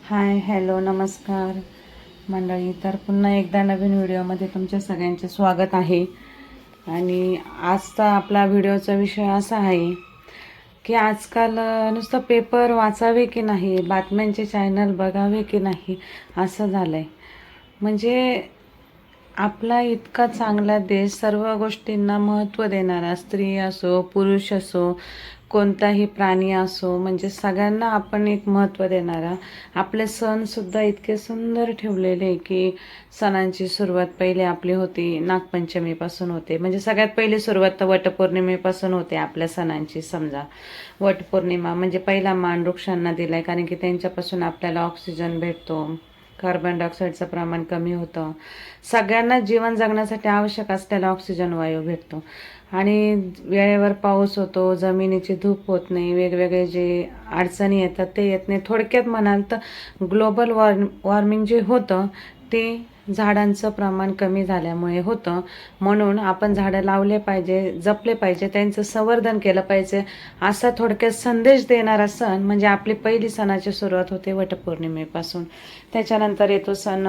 Hi hello नमस्कार मंडळी. तर पुन्हा एकदा नवीन व्हिडिओमध्ये तुमच्या सगळ्यांचे स्वागत आहे. आणि आजचा आपला व्हिडिओचा विषय असा आहे की आजकाल नुसतं पेपर वाचावे की नाही, बातम्यांचे चॅनल बघावे की नाही, असं झालं आहे. म्हणजे आपला इतका चांगला देश, सर्व गोष्टींना महत्त्व देणारा, स्त्री असो पुरुष असो कोणताही प्राणी असो, म्हणजे सगळ्यांना आपण एक महत्त्व देणारा, आपले सणसुद्धा इतके सुंदर ठेवलेले आहे की सणांची सुरुवात पहिले आपली होती नागपंचमीपासून होते. म्हणजे सगळ्यात पहिली सुरुवात तर वटपौर्णिमेपासून होते आपल्या सणांची. समजा वटपौर्णिमा म्हणजे पहिला मान वृक्षांना दिलाय, कारण की त्यांच्यापासून आपल्याला ऑक्सिजन भेटतो, कार्बन डायऑक्साईडचं प्रमाण कमी होतं, सगळ्यांना जीवन जगण्यासाठी आवश्यक असलेला ऑक्सिजन वायू भेटतो, आणि वेळेवर पाऊस होतो, जमिनीची धूप होत नाही, वेगवेगळे जे अडचणी येतात ते येत नाही. थोडक्यात म्हणाल तर ग्लोबल वॉर्मिंग जे होतं ते झाडांचं प्रमाण कमी झाल्यामुळे होतं. म्हणून आपण झाडं लावले पाहिजे, जपले पाहिजे, त्यांचं संवर्धन केलं पाहिजे, असा थोडक्यात संदेश देणारा सण म्हणजे आपली पहिली सणाची सुरुवात होते वटपौर्णिमेपासून. त्याच्यानंतर येतो सण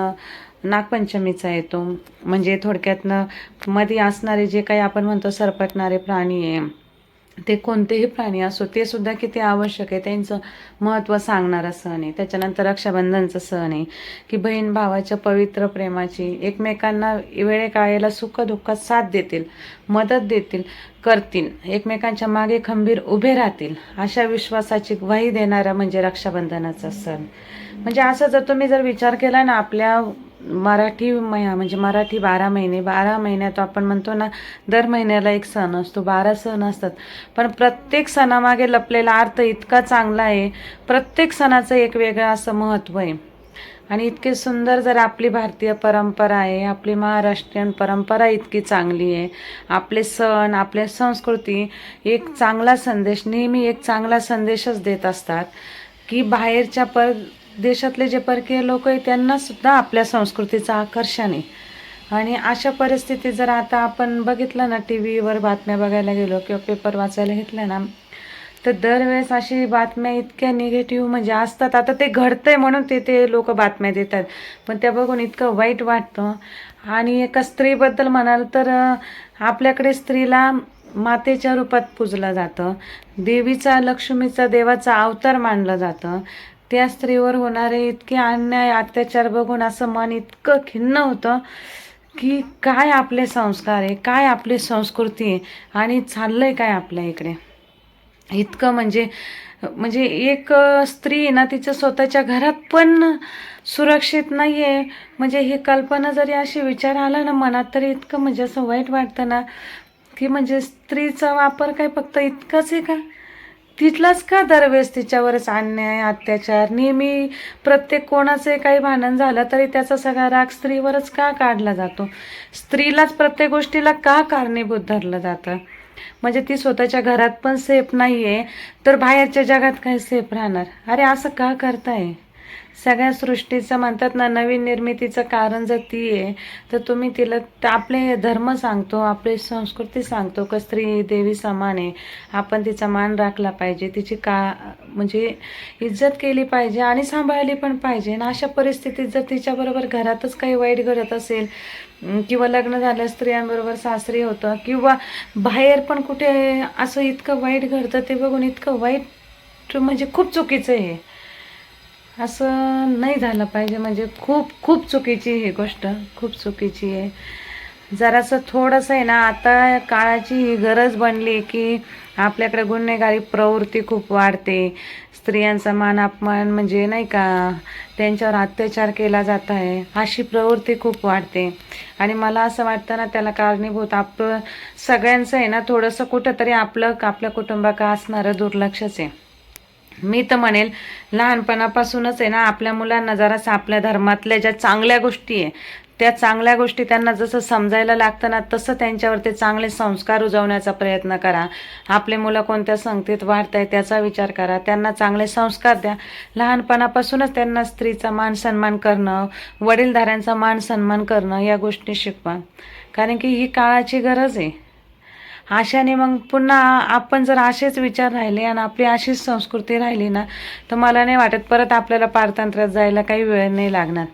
नागपंचमीचा येतो. म्हणजे थोडक्यातनं मध्ये असणारे जे काही आपण म्हणतो सरपटणारे प्राणी आहे, ते कोणतेही प्राणी असो ते सुद्धा किती आवश्यक आहे, त्यांचं महत्त्व सांगणारा सण आहे. त्याच्यानंतर रक्षाबंधनचा सण आहे की बहीण भावाच्या पवित्र प्रेमाची, एकमेकांना वेळेकाळेला सुखदुःखात साथ देतील, मदत देतील, करतील, एकमेकांच्या मागे खंबीर उभे राहतील, अशा विश्वासाची ग्वाही देणारा म्हणजे रक्षाबंधनाचा सण. म्हणजे असं जर तुम्ही विचार केला ना, आपल्या मराठी म्हणजे मराठी 12 महिने, 12 महिन्यात आपण म्हणतो ना दर महिन्याला एक सण असतो, 12 सण असतात, पण प्रत्येक सणामागे लपलेला अर्थ इतका चांगला आहे. प्रत्येक सणाचं एक वेगळं असं महत्त्व आहे. आणि इतके सुंदर जर आपली भारतीय परंपरा आहे, आपली महाराष्ट्रीयन परंपरा इतकी चांगली आहे, आपले सण, आपल्या संस्कृती एक चांगला संदेश, नेहमी एक चांगला संदेशच देत असतात की बाहेरच्या देशातले जे परकीय लोक आहेत त्यांना सुद्धा आपल्या संस्कृतीचं आकर्षण आहे. आणि अशा परिस्थितीत जर आता आपण बघितलं ना, टी व्हीवर बातम्या बघायला गेलो किंवा पेपर वाचायला घेतलं ना, तर दरवेळेस अशी बातम्या इतक्या निगेटिव्ह म्हणजे असतात. आता ते घडतंय म्हणून ते लोक बातम्या देतात, पण त्या बघून इतकं वाईट वाटतं. आणि एका स्त्रीबद्दल म्हणाल तर आपल्याकडे स्त्रीला मातेच्या रूपात पूजलं जातं, देवीचा, लक्ष्मीचा, देवाचा अवतार मानलं जातं. त्या स्त्रीवर होणारे इतके अन्याय अत्याचार बघून असं मन इतकं खिन्न होतं की काय आपले संस्कार आहे, काय आपली संस्कृती आहे, आणि चाललंय काय आपल्या इकडे. इतकं म्हणजे म्हणजे एक स्त्री ना तिच्या स्वतःच्या घरात पण सुरक्षित नाही आहे. म्हणजे ही कल्पना जरी अशी विचार आला ना मनात, तरी इतकं म्हणजे असं वाईट वाटतं ना की म्हणजे स्त्रीचा वापर काय फक्त इतकंच आहे का, तिथलाच का दरवेळेस तिच्यावरच अन्याय अत्याचार नेहमी. प्रत्येक कोणाचे काही भांडण झालं तरी त्याचा सगळा राग स्त्रीवरच का काढला जातो, स्त्रीलाच प्रत्येक गोष्टीला का कारणीभूत धरलं जातं. म्हणजे ती स्वतःच्या घरात पण सेफ नाही आहे, तर बाहेरच्या जगात काय सेफ राहणार. अरे असं का करताय. सगळ्या सृष्टीचं म्हणतात ना, नवीन निर्मितीचं कारण जर ती आहे, तर तुम्ही तिला आपले धर्म सांगतो, आपली संस्कृती सांगतो का स्त्री देवी समान आहे, आपण तिचा मान राखला पाहिजे, तिची म्हणजे इज्जत केली पाहिजे आणि सांभाळली पण पाहिजे. आणि अशा परिस्थितीत जर तिच्याबरोबर घरातच काही वाईट घडत असेल, किंवा लग्न झाल्या स्त्रियांबरोबर सासरी होतं, किंवा बाहेर पण कुठे असं इतकं वाईट घडतं, ते बघून इतकं वाईट म्हणजे खूप चुकीचं आहे. असं नाही झालं पाहिजे. म्हणजे खूप खूप चुकीची ही गोष्ट, खूप चुकीची आहे. जरासं थोडंसं आहे ना, आता काळाची ही गरज बनली की आपल्याकडे गुन्हेगारी प्रवृत्ती खूप वाढते, स्त्रियांचा मान अपमान म्हणजे नाही का, त्यांच्यावर अत्याचार केला जात आहे, अशी प्रवृत्ती खूप वाढते. आणि मला असं वाटतं ना, त्याला कारणीभूत आपलं सगळ्यांचं आहे ना, थोडंसं कुठंतरी आपल्या कुटुंबाकडे असणारं दुर्लक्षच आहे. मी तर म्हणेल लहानपणापासूनच आहे ना, आपल्या मुलांना जरासं आपल्या धर्मातल्या ज्या चांगल्या गोष्टी आहे त्या चांगल्या गोष्टी त्यांना जसं समजायला लागतं ना, तसं त्यांच्यावर ते चांगले संस्कार रुजवण्याचा प्रयत्न करा. आपले मुलं कोणत्या संगतीत वाढत आहे त्याचा विचार करा, त्यांना चांगले संस्कार द्या. लहानपणापासूनच त्यांना स्त्रीचा मान सन्मान करणं, वडीलधाऱ्यांचा मान सन्मान करणं या गोष्टी शिकवा, कारण की ही काळाची गरज आहे. अशाने मग पुन्हा आपण जर असेच विचार राहिले आणि आपली अशीच संस्कृती राहिली ना, तर मला नाही वाटत परत आपल्याला पारतंत्र्यात जायला काही वेळ नाही लागणार.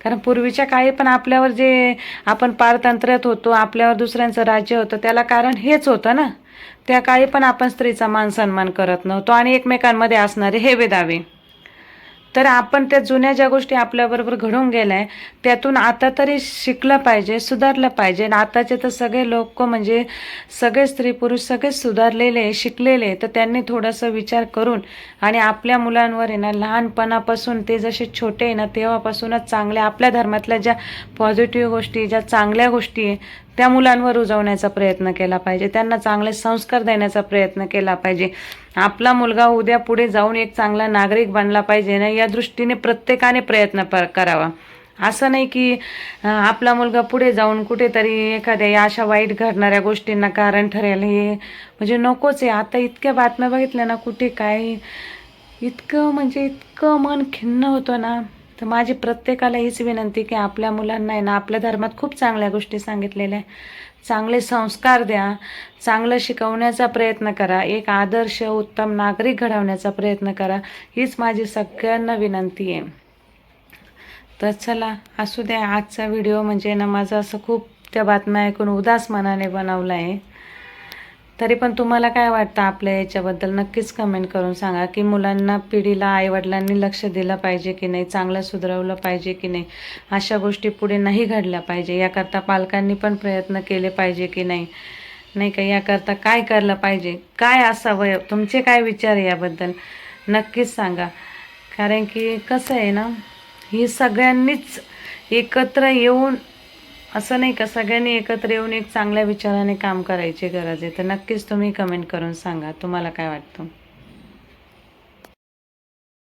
कारण पूर्वीच्या काळी पण आपल्यावर जे आपण पारतंत्र्यात होतो, आपल्यावर दुसऱ्यांचं राज्य होतं, त्याला कारण हेच होतं ना. त्या काळी पण आपण स्त्रीचा मान सन्मान करत नव्हतो आणि एकमेकांमध्ये असणारे हेवे दावे. तर आपण त्या जुन्या ज्या गोष्टी आपल्याबरोबर घडून गेल्या आहे त्यातून आता तरी शिकलं पाहिजे, सुधारलं पाहिजे. आणि आताचे तर सगळे लोक म्हणजे सगळे स्त्री पुरुष सगळेच सुधारलेले शिकलेले, तर त्यांनी थोडंसं विचार करून आणि आपल्या मुलांवर आहे ना लहानपणापासून ते जसे छोटे आहे ना तेव्हापासूनच चांगल्या आपल्या धर्मातल्या ज्या पॉझिटिव्ह गोष्टी, ज्या चांगल्या गोष्टी आहे त्या मुलांवर रुजवण्याचा प्रयत्न केला पाहिजे, त्यांना चांगले संस्कार देण्याचा प्रयत्न केला पाहिजे. आपला मुलगा उद्या पुढे जाऊन एक चांगला नागरिक बनला पाहिजे ना, या दृष्टीने प्रत्येकाने प्रयत्न करावा. असं नाही की आपला मुलगा पुढे जाऊन कुठेतरी एखाद्या या अशा वाईट घडणाऱ्या गोष्टींना कारण ठरेल, हे म्हणजे नकोच आहे. आता इतक्या बातम्या बघितल्या ना, कुठे काय इतकं म्हणजे इतकं मन खिन्न होतं ना. तर माझी प्रत्येकाला हीच विनंती की आपल्या मुलांना आहे ना आपल्या धर्मात खूप चांगल्या गोष्टी सांगितलेल्या आहे, चांगले संस्कार द्या, चांगलं शिकवण्याचा प्रयत्न करा, एक आदर्श उत्तम नागरिक घडवण्याचा प्रयत्न करा, हीच माझी सगळ्यांना विनंती आहे. तर चला असू द्या. आजचा व्हिडिओ म्हणजे ना माझं असं खूप त्या बातम्या ऐकून उदास मनाने बनवला आहे. तरी पण तुम्हाला काय वाटतं आपल्या याच्याबद्दल नक्कीच कमेंट करून सांगा की मुलांना पिढीला आईवडिलांनी लक्ष दिलं पाहिजे की नाही, चांगलं सुधरवलं पाहिजे की नाही, अशा गोष्टी पुढे नाही घडल्या पाहिजे याकरता पालकांनी पण प्रयत्न केले पाहिजे की नाही, नाही का, याकरता काय केलं पाहिजे, काय असावं, तुमचे काय विचार आहे याबद्दल नक्कीच सांगा. कारण की कसं आहे ना, ही सगळ्यांनीच एकत्र येऊन, असं नाही का, सगळ्यांनी एकत्र येऊन एक चांगल्या विचाराने काम करायची गरज आहे. तर नक्कीच तुम्ही कमेंट करून सांगा तुम्हाला काय वाटतं.